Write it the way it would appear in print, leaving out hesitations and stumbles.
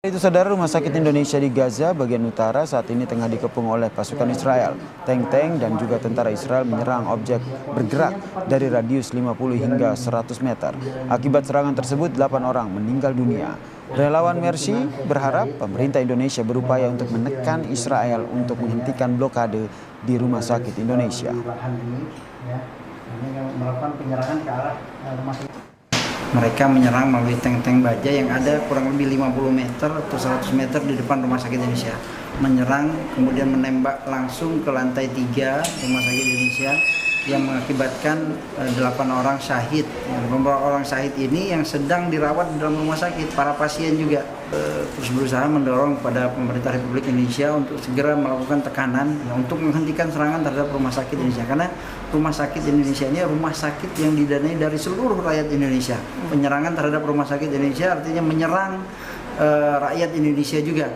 Itu saudara, Rumah Sakit Indonesia di Gaza bagian utara saat ini tengah dikepung oleh pasukan Israel. Tank-tank dan juga tentara Israel menyerang objek bergerak dari radius 50 hingga 100 meter. Akibat serangan tersebut 8 orang meninggal dunia. Relawan Mercy berharap pemerintah Indonesia berupaya untuk menekan Israel untuk menghentikan blokade di Rumah Sakit Indonesia. Mereka menyerang melalui tank-tank baja yang ada kurang lebih 50 meter atau 100 meter di depan Rumah Sakit Indonesia. Menyerang kemudian menembak langsung ke lantai 3 Rumah Sakit Indonesia yang mengakibatkan 8 orang syahid. Beberapa orang syahid ini yang sedang dirawat di dalam rumah sakit, para pasien juga. Terus berusaha mendorong kepada pemerintah Republik Indonesia untuk segera melakukan tekanan untuk menghentikan serangan terhadap Rumah Sakit Indonesia. Karena Rumah Sakit Indonesia ini rumah sakit yang didanai dari seluruh rakyat Indonesia. Penyerangan terhadap Rumah Sakit Indonesia artinya menyerang rakyat Indonesia juga.